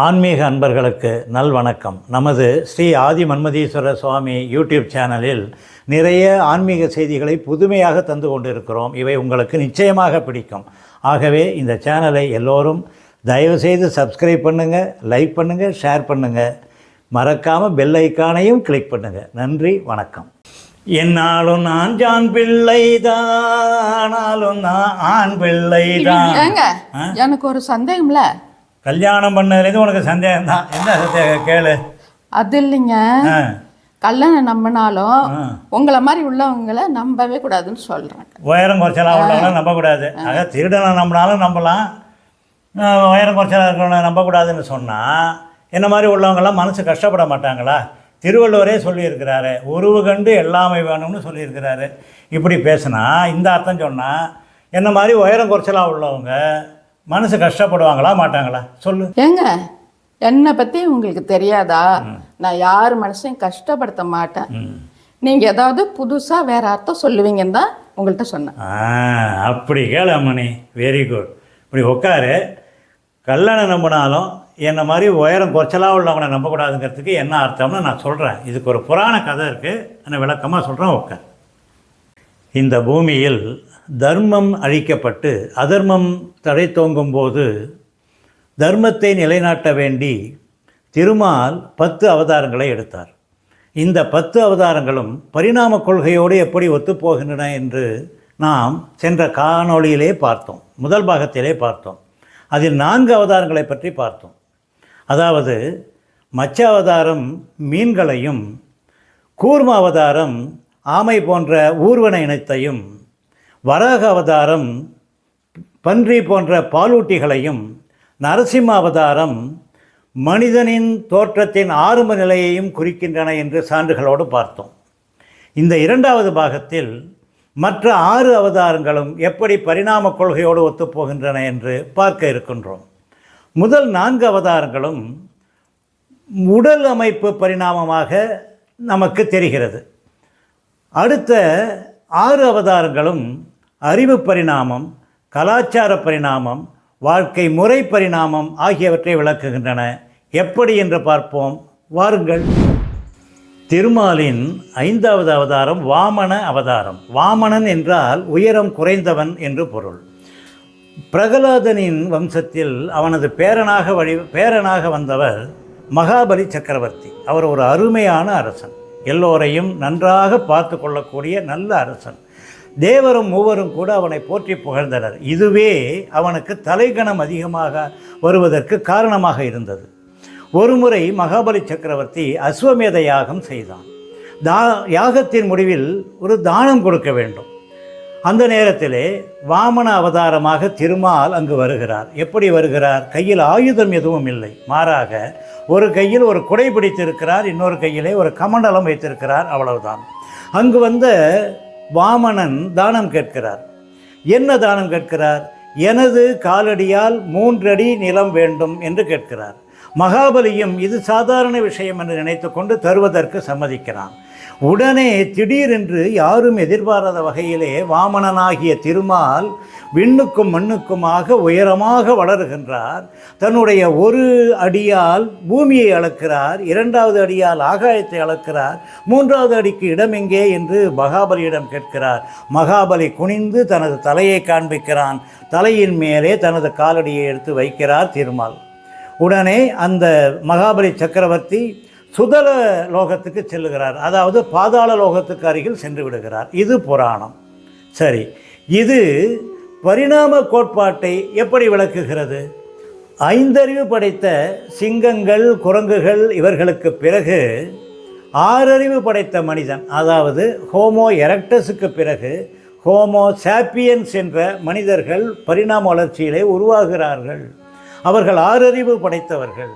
ஆன்மீக அன்பர்களுக்கு நல்வணக்கம். நமது ஸ்ரீ ஆதி மன்மதீஸ்வரர் சுவாமி யூடியூப் சேனலில் நிறைய ஆன்மீக செய்திகளை புதுமையாக தந்து கொண்டிருக்கிறோம். இவை உங்களுக்கு நிச்சயமாக பிடிக்கும். ஆகவே இந்த சேனலை எல்லோரும் தயவுசெய்து சப்ஸ்கிரைப் பண்ணுங்கள், லைக் பண்ணுங்கள், ஷேர் பண்ணுங்கள். மறக்காமல் பெல் ஐக்கானையும் கிளிக் பண்ணுங்கள். நன்றி, வணக்கம். என்னாலும் நான் ஜான் பிள்ளைதானாலும் நான் ஆண் பிள்ளைதான். எனக்கு ஒரு சந்தேகம்ல, கல்யாணம் பண்ணதுலேருந்து உனக்கு சந்தேகம் தான். என்ன சந்தேகம் கேளு. அது இல்லைங்க, கல்யாணம் நம்பினாலும் உங்களை மாதிரி உள்ளவங்களை நம்பவே கூடாதுன்னு சொல்கிறேன். உயரம் குறைச்சலாக உள்ளவங்கள நம்பக்கூடாது. ஆக திருடனை நம்பினாலும் நம்பலாம், உயரம் குறைச்சலாக இருக்கிறவனை நம்பக்கூடாதுன்னு சொன்னால் என்ன மாதிரி உள்ளவங்களாம் மனசு கஷ்டப்பட மாட்டாங்களா? திருவள்ளுவரே சொல்லியிருக்கிறாரு, உருவு கண்டு எல்லாமே வேணும்னு சொல்லியிருக்கிறாரு. இப்படி பேசுனா இந்த அர்த்தம் சொன்னால் என்ன மாதிரி உயரம் குறைச்சலாக உள்ளவங்க மனசு கஷ்டப்படுவாங்களா மாட்டாங்களா? சொல்லு. ஏங்க, என்னை பற்றி உங்களுக்கு தெரியாதா? நான் யார் மனசையும் கஷ்டப்படுத்த மாட்டேன். நீங்கள் ஏதாவது புதுசாக வேறு அர்த்தம் சொல்லுவீங்கன்னு தான் உங்கள்கிட்ட சொன்னேன். அப்படி கேளு அம்மணி, வெரி குட். இப்படி உட்காரு. கல்யாணம் நம்பினாலும் என்னை மாதிரி உயரம் குறைச்சலாக உள்ளவங்களை நம்பக்கூடாதுங்கிறதுக்கு என்ன அர்த்தம்னு நான் சொல்கிறேன். இதுக்கு ஒரு புராண கதை இருக்குது, நான் விளக்கமாக சொல்கிறேன். உட்கார். இந்த பூமியில் தர்மம் அழிக்கப்பட்டு அதர்மம் தடை தோங்கும் போது தர்மத்தை நிலைநாட்ட வேண்டி திருமால் 10 அவதாரங்களை எடுத்தார். இந்த 10 அவதாரங்களும் பரிணாம கொள்கையோடு எப்படி ஒத்துப்போகின்றன என்று நாம் சென்ற காணொளியிலே பார்த்தோம், முதல் பாகத்திலே பார்த்தோம். அதில் 4 அவதாரங்களை பற்றி பார்த்தோம். அதாவது மச்ச அவதாரம் மீன்களையும், கூர்ம அவதாரம் ஆமை போன்ற ஊர்வன இனத்தையும், வராக அவதாரம் பன்றி போன்ற பாலூட்டிகளையும், நரசிம்ம அவதாரம் மனிதனின் தோற்றத்தின் ஆரம்ப நிலையையும் குறிக்கின்றன என்று சான்றுகளோடு பார்த்தோம். இந்த 2வது பாகத்தில் மற்ற 6 அவதாரங்களும் எப்படி பரிணாம கொள்கையோடு ஒத்துப்போகின்றன என்று பார்க்க இருக்கின்றோம். முதல் 4 அவதாரங்களும் உடல் அமைப்பு பரிணாமமாக நமக்கு தெரிகிறது. அடுத்த 6 அவதாரங்களும் அறிவு பரிணாமம், கலாச்சார பரிணாமம், வாழ்க்கை முறை பரிணாமம் ஆகியவற்றை விளக்குகின்றன. எப்படி என்று பார்ப்போம், வாருங்கள். திருமாலின் 5வது அவதாரம் வாமன அவதாரம். வாமனன் என்றால் உயரம் குறைந்தவன் என்று பொருள். பிரகலாதனின் வம்சத்தில் அவனது பேரனாக வந்தவர் மகாபலி சக்கரவர்த்தி. அவர் ஒரு அருமையான அரசன், எல்லோரையும் நன்றாக பார்த்து கொள்ளக்கூடிய நல்ல அரசன். தேவரும் மூவரும் கூட அவனை போற்றி புகழ்ந்தனர். இதுவே அவனுக்கு தலைகணம் அதிகமாக வருவதற்கு காரணமாக இருந்தது. ஒருமுறை மகாபலி சக்கரவர்த்தி அஸ்வமேத யாகம் செய்தான். யாகத்தின் முடிவில் ஒரு தானம் கொடுக்க வேண்டும். அந்த நேரத்திலே வாமன அவதாரமாக திருமால் அங்கு வருகிறார். எப்படி வருகிறார்? கையில் ஆயுதம் எதுவும் இல்லை, மாறாக ஒரு கையில் ஒரு குடை பிடித்திருக்கிறார், இன்னொரு கையிலே ஒரு கமண்டலம் வைத்திருக்கிறார், அவ்வளவுதான். அங்கு வந்த வாமனன் தானம் கேட்கிறார். என்ன தானம் கேட்கிறார்? எனது காலடியால் 3 அடி நிலம் வேண்டும் என்று கேட்கிறார். மகாபலியும் இது சாதாரண விஷயம் என்று நினைத்து கொண்டு தருவதற்கு சம்மதிக்கிறான். உடனே திடீரென்று யாரும் எதிர்பாராத வகையிலே வாமனனாகிய திருமால் விண்ணுக்கும் மண்ணுக்குமாக உயரமாக வளருகின்றார். தன்னுடைய ஒரு அடியால் பூமியை அளக்கிறார், 2வது அடியால் ஆகாயத்தை அளக்கிறார், 3வது அடிக்கு இடம் எங்கே என்று மகாபலியிடம் கேட்கிறார். மகாபலி குனிந்து தனது தலையை காண்பிக்கிறான். தலையின் மேலே தனது காலடியை எடுத்து வைக்கிறார் திருமால். உடனே அந்த மகாபலி சக்கரவர்த்தி சுதல லோகத்துக்கு செல்லுகிறார், அதாவது பாதாள லோகத்துக்கு அருகில் சென்று விடுகிறார். இது புராணம். சரி, இது பரிணாம கோட்பாட்டை எப்படி விளக்குகிறது? 5 அறிவு படைத்த சிங்கங்கள், குரங்குகள் இவர்களுக்கு பிறகு 6 அறிவு படைத்த மனிதன், அதாவது ஹோமோ எரக்டஸுக்கு பிறகு ஹோமோ சாப்பியன்ஸ் என்ற மனிதர்கள் பரிணாம வளர்ச்சியிலே உருவாகிறார்கள். அவர்கள் 6 அறிவு படைத்தவர்கள்,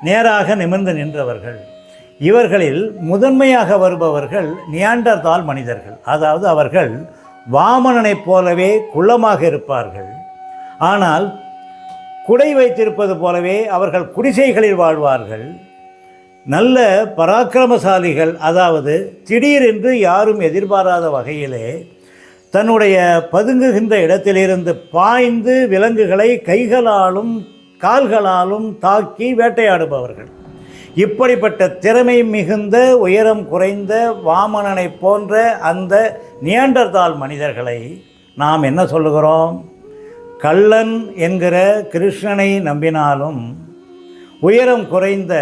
நேராக நிமிர்ந்து நின்றவர்கள். இவர்களில் முதன்மையாக வருபவர்கள் நியாண்டர்தால் மனிதர்கள். அதாவது அவர்கள் வாமனனைப் போலவே குள்ளமாக இருப்பார்கள், ஆனால் குடை வைத்திருப்பது போலவே அவர்கள் குடிசைகளில் வாழ்வார்கள். நல்ல பராக்கிரமசாலிகள், அதாவது திடீரென்று யாரும் எதிர்பாராத வகையிலே தன்னுடைய பதுங்குகின்ற இடத்திலிருந்து பாய்ந்து விலங்குகளை கைகளாலும் கால்களாலும் தாக்கி வேட்டையாடுபவர்கள். இப்படிப்பட்ட திறமை மிகுந்த உயரம் குறைந்த வாமனனை போன்ற அந்த நியாண்டர்தால் மனிதர்களை நாம் என்ன சொல்லுகிறோம்? கள்ளன் என்கிற கிருஷ்ணனை நம்பினாலும் உயரம் குறைந்த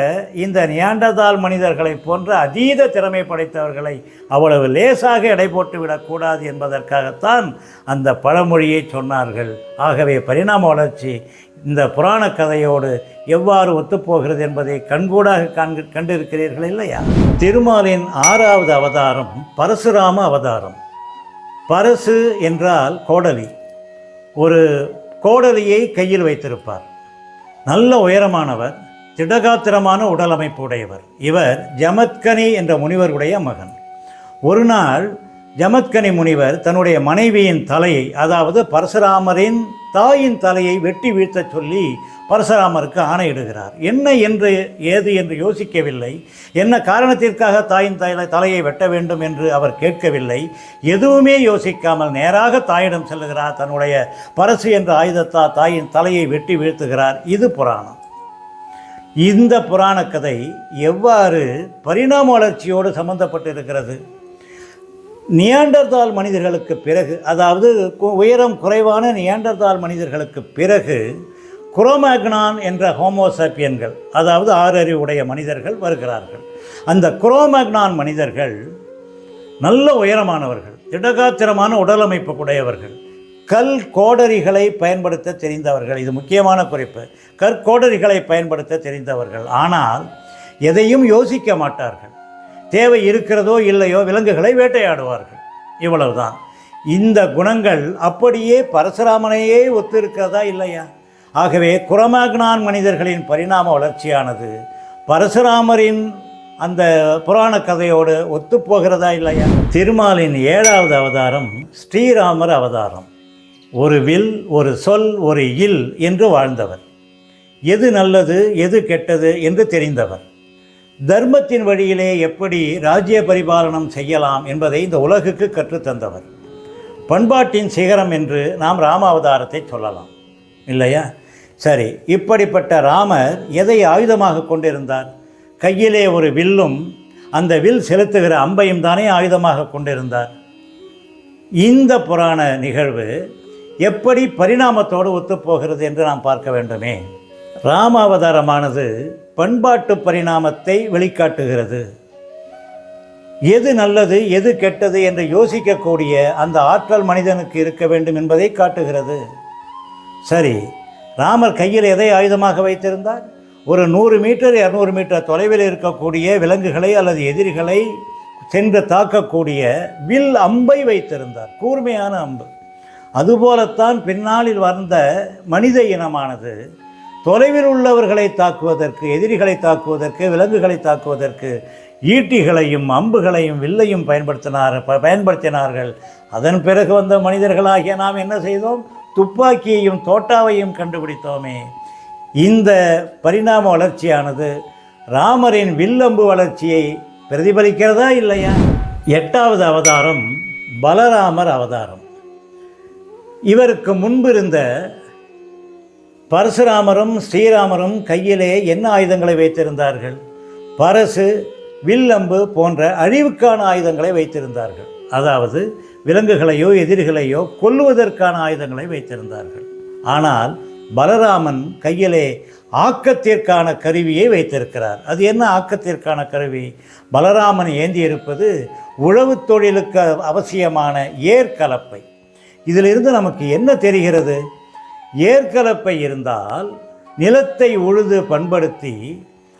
இந்த நியாண்டர்தால் மனிதர்களை போன்ற அதீத திறமை படைத்தவர்களை அவ்வளவு லேசாக எடை போட்டு விடக்கூடாது என்பதற்காகத்தான் அந்த பழமொழியை சொன்னார்கள். ஆகவே பரிணாம வளர்ச்சி இந்த புராண கதையோடு எவ்வாறு ஒத்துப்போகிறது என்பதை கண்கூடாக கண்டிருக்கிறீர்கள் இல்லையா? திருமாலின் 6வது அவதாரம் பரசுராம அவதாரம். பரசு என்றால் கோடலி. ஒரு கோடலியை கையில் வைத்திருப்பார். நல்ல உயரமானவர், திடகாத்திரமான உடல் அமைப்பு உடையவர். இவர் ஜமத்கனி என்ற முனிவருடைய மகன். ஒரு நாள் ஜமத்கனி முனிவர் தன்னுடைய மனைவியின் தலையை, அதாவது பரசுராமரின் தாயின் தலையை வெட்டி வீழ்த்தச் சொல்லி பரசுராமருக்கு ஆணையிடுகிறார். என்ன என்று ஏது என்று யோசிக்கவில்லை. என்ன காரணத்திற்காக தாயின் தலையை வெட்ட வேண்டும் என்று அவர் கேட்கவில்லை. எதுவுமே யோசிக்காமல் நேராக தாயிடம் செல்லுகிறார். தன்னுடைய பரசு என்ற ஆயுதத்தால் தாயின் தலையை வெட்டி வீழ்த்துகிறார். இது புராணம். இந்த புராண கதை எவ்வாறு பரிணாம வளர்ச்சியோடு சம்பந்தப்பட்டிருக்கிறது? நியாண்டர்தால் மனிதர்களுக்கு பிறகு, அதாவது உயரம் குறைவான நியாண்டர்தால் மனிதர்களுக்கு பிறகு குரோமேக்னான் என்ற ஹோமோசாப்பியன்கள், அதாவது 6 அறிவு உடைய மனிதர்கள் வருகிறார்கள். அந்த குரோமேக்னான் மனிதர்கள் நல்ல உயரமானவர்கள், திடகாத்திரமான உடலமைப்பு உடையவர்கள், கல் கோடரிகளை பயன்படுத்த தெரிந்தவர்கள். இது முக்கியமான குறிப்பு. கற்கோடரிகளை பயன்படுத்த தெரிந்தவர்கள். ஆனால் எதையும் யோசிக்க மாட்டார்கள். தேவை இருக்கிறதோ இல்லையோ விலங்குகளை வேட்டையாடுவார்கள். இவ்வளவுதான். இந்த குணங்கள் அப்படியே பரசுராமனையே ஒத்து இருக்கிறதா இல்லையா? ஆகவே குரோமேக்னான் மனிதர்களின் பரிணாம வளர்ச்சியானது பரசுராமரின் அந்த புராண கதையோடு ஒத்துப்போகிறதா இல்லையா? திருமாலின் 7வது அவதாரம் ஸ்ரீராமர் அவதாரம். ஒரு வில், ஒரு சொல், ஒரு இல் என்று வாழ்ந்தவர். எது நல்லது எது கெட்டது என்று தெரிந்தவர். தர்மத்தின் வழியிலே எப்படி ராஜ்ய பரிபாலனம் செய்யலாம் என்பதை இந்த உலகுக்கு கற்றுத்தந்தவர். பண்பாட்டின் சிகரம் என்று நாம் ராமாவதாரத்தை சொல்லலாம் இல்லையா? சரி, இப்படிப்பட்ட ராமர் எதை ஆயுதமாக கொண்டிருந்தார்? கையிலே ஒரு வில்லும் அந்த வில் செலுத்துகிற அம்பையும் தானே ஆயுதமாக கொண்டிருந்தார். இந்த புராண நிகழ்வு எப்படி பரிணாமத்தோடு ஒத்துப்போகிறது என்று நாம் பார்க்க வேண்டுமே. ராமாவதாரமானது பண்பாட்டு பரிணாமத்தை வெளிக்காட்டுகிறது. எது நல்லது எது கெட்டது என்று யோசிக்கக்கூடிய அந்த ஆற்றல் மனிதனுக்கு இருக்க வேண்டும் என்பதை காட்டுகிறது. சரி, ராமர் கையில் எதை ஆயுதமாக வைத்திருந்தார்? ஒரு 100 மீட்டர் 200 மீட்டர் தொலைவில் இருக்கக்கூடிய விலங்குகளை அல்லது எதிரிகளை சென்று தாக்கக்கூடிய வில் அம்பை வைத்திருந்தார், கூர்மையான அம்பு. அதுபோலத்தான் பின்னாளில் வந்த மனித இனமானது தொலைவில் உள்ளவர்களை தாக்குவதற்கு, எதிரிகளை தாக்குவதற்கு, விலங்குகளை தாக்குவதற்கு ஈட்டிகளையும் அம்புகளையும் வில்லையும் பயன்படுத்தினார்கள். அதன் பிறகு வந்த மனிதர்களாகிய நாம் என்ன செய்தோம்? துப்பாக்கியையும் தோட்டாவையும் கண்டுபிடித்தோமே. இந்த பரிணாம வளர்ச்சியானது ராமரின் வில்லம்பு வளர்ச்சியை பிரதிபலிக்கிறதா இல்லையா? 8வது அவதாரம் பலராமர் அவதாரம். இவருக்கு முன்பு இருந்த பரசுராமரும் ஸ்ரீராமரும் கையிலே என்ன ஆயுதங்களை வைத்திருந்தார்கள்? பரசு, வில்லம்பு போன்ற அழிவுக்கான ஆயுதங்களை வைத்திருந்தார்கள். அதாவது விலங்குகளையோ எதிரிகளையோ கொல்லுவதற்கான ஆயுதங்களை வைத்திருந்தார்கள். ஆனால் பலராமன் கையிலே ஆக்கத்திற்கான கருவியை வைத்திருக்கிறார். அது என்ன ஆக்கத்திற்கான கருவி? பலராமன் ஏந்தியிருப்பது உழவு தொழிலுக்கு அவசியமான ஏற்கலப்பை. இதிலிருந்து நமக்கு என்ன தெரிகிறது? ஏற்கலப்பை இருந்தால் நிலத்தை உழுது பண்படுத்தி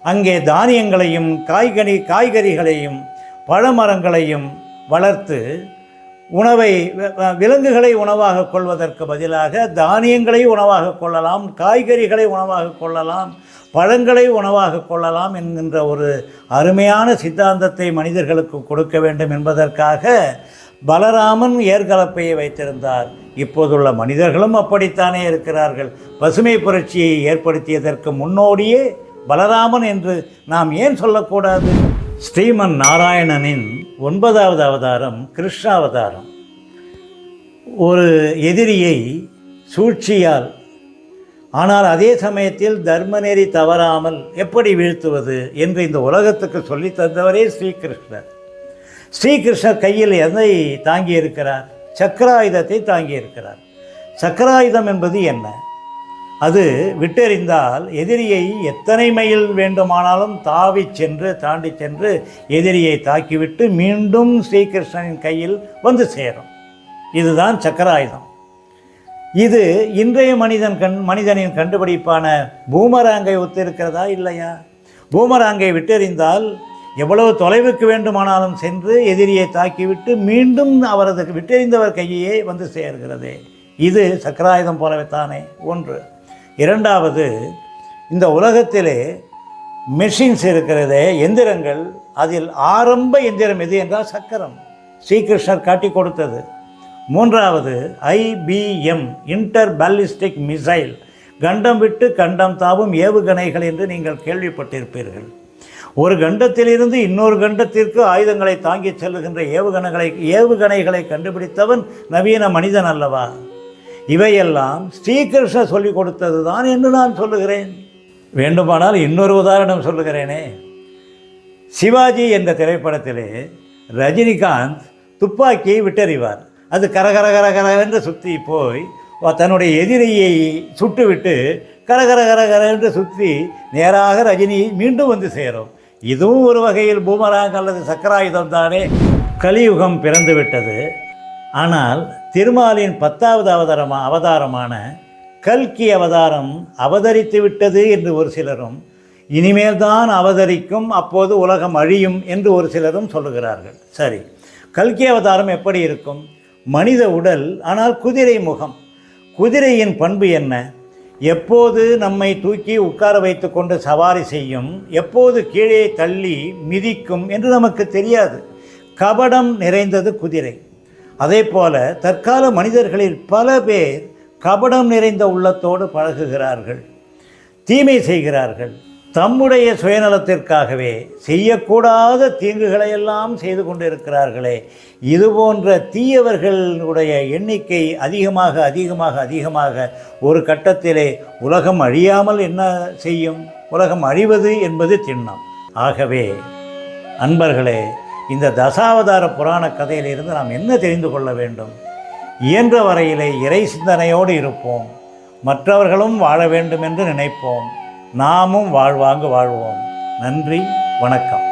அங்கே தானியங்களையும் காய்கறிகளையும் பழமரங்களையும் வளர்த்து உணவை, விலங்குகளை உணவாக கொள்வதற்கு பதிலாக தானியங்களை உணவாக கொள்ளலாம், காய்கறிகளை உணவாக கொள்ளலாம், பழங்களை உணவாக கொள்ளலாம் என்கின்ற ஒரு அருமையான சித்தாந்தத்தை மனிதர்களுக்கு கொடுக்க வேண்டும் என்பதற்காக பலராமன் ஏற்கலப்பையை வைத்திருந்தார். இப்போதுள்ள மனிதர்களும் அப்படித்தானே இருக்கிறார்கள். பசுமை புரட்சியை ஏற்படுத்தியதற்கு முன்னோடியே பலராமன் என்று நாம் ஏன் சொல்லக்கூடாது? ஸ்ரீமன் நாராயணனின் 9வது அவதாரம் கிருஷ்ணாவதாரம். ஒரு எதிரியை சூழ்ச்சியால் ஆனால் அதே சமயத்தில் தர்மநெறி தவறாமல் எப்படி வீழ்த்துவது என்று இந்த உலகத்துக்கு சொல்லி தந்தவரே ஸ்ரீகிருஷ்ணர். ஸ்ரீகிருஷ்ணர் கையில் எதை தாங்கி இருக்கிறார்? சக்கராயுதத்தை தாங்கி இருக்கிறார். சக்கராயுதம் என்பது என்ன? அது விட்டெறிந்தால் எதிரியை எத்தனை மைல் வேண்டுமானாலும் தாண்டி சென்று எதிரியை தாக்கிவிட்டு மீண்டும் ஸ்ரீகிருஷ்ணனின் கையில் வந்து சேரும். இதுதான் சக்கராயுதம். இது இன்றைய மனிதனின் கண்டுபிடிப்பான பூமராங்கை ஒத்திருக்கிறதா இல்லையா? பூமராங்கை விட்டெறிந்தால் எவ்வளவு தொலைவுக்கு வேண்டுமானாலும் சென்று எதிரியை தாக்கிவிட்டு மீண்டும் அவரது விட்டெறிந்தவர் கையே வந்து சேர்கிறது. இது சக்கராயுதம் போலவேத்தானே ஒன்று. இரண்டாவது, இந்த உலகத்திலே மெஷின்ஸ் இருக்கிறதே, எந்திரங்கள், அதில் ஆரம்ப எந்திரம் எது என்றால் சக்கரம். ஸ்ரீகிருஷ்ணர் காட்டி கொடுத்தது. மூன்றாவது, IBM இன்டர் பாலிஸ்டிக் மிசைல், கண்டம் விட்டு கண்டம் தாவும் ஏவுகணைகள் என்று நீங்கள் கேள்விப்பட்டிருப்பீர்கள். ஒரு கண்டத்திலிருந்து இன்னொரு கண்டத்திற்கு ஆயுதங்களை தாங்கி செல்லுகின்ற ஏவுகணைகளை கண்டுபிடித்தவன் நவீன மனிதன் அல்லவா? இவையெல்லாம் ஸ்ரீகிருஷ்ணர் சொல்லிக் கொடுத்தது தான் என்று நான் சொல்லுகிறேன். வேண்டுமானால் இன்னொரு உதாரணம் சொல்லுகிறேனே. சிவாஜி என்ற திரைப்படத்திலே ரஜினிகாந்த் துப்பாக்கியை விட்டறிவார். அது கரகர என்று சுற்றி போய் தன்னுடைய எதிரியை சுட்டுவிட்டு கரகர என்று சுற்றி நேராக ரஜினி மீண்டும் வந்து சேரும். இதுவும் ஒரு வகையில் பூமராங் அல்லது சக்கராயுதம் தானே. கலியுகம் பிறந்துவிட்டது. ஆனால் திருமாலின் 10வது அவதாரமான கல்கி அவதாரம் அவதரித்து விட்டது என்று ஒரு சிலரும், இனிமேல் தான் அவதரிக்கும், அப்போது உலகம் அழியும் என்று ஒரு சிலரும் சொல்லுகிறார்கள். சரி, கல்கி அவதாரம் எப்படி இருக்கும்? மனித உடல், ஆனால் குதிரை முகம். குதிரையின் பண்பு என்ன? எப்போது நம்மை தூக்கி உட்கார வைத்து கொண்டு சவாரி செய்யும், எப்போது கீழே தள்ளி மிதிக்கும் என்று நமக்கு தெரியாது. கபடம் நிறைந்தது குதிரை. அதே போல தற்கால மனிதர்களில் பல பேர் கபடம் நிறைந்த உள்ளத்தோடு பழகுகிறார்கள், தீமை செய்கிறார்கள். தம்முடைய சுயநலத்திற்காகவே செய்யக்கூடாத தீங்குகளையெல்லாம் செய்து கொண்டிருக்கிறார்களே. இதுபோன்ற தீயவர்களுடைய எண்ணிக்கை அதிகமாக ஒரு கட்டத்திலே உலகம் அழியாமல் என்ன செய்யும்? உலகம் அழிவது என்பது திண்ணம். ஆகவே அன்பர்களே, இந்த தசாவதார புராண கதையிலிருந்து நாம் என்ன தெரிந்து கொள்ள வேண்டும்? இயன்ற வரையிலே இறை சிந்தனையோடு இருப்போம். மற்றவர்களும் வாழ வேண்டும் என்று நினைப்போம். நாமும் வாழ்வாங்கு வாழ்வோம். நன்றி, வணக்கம்.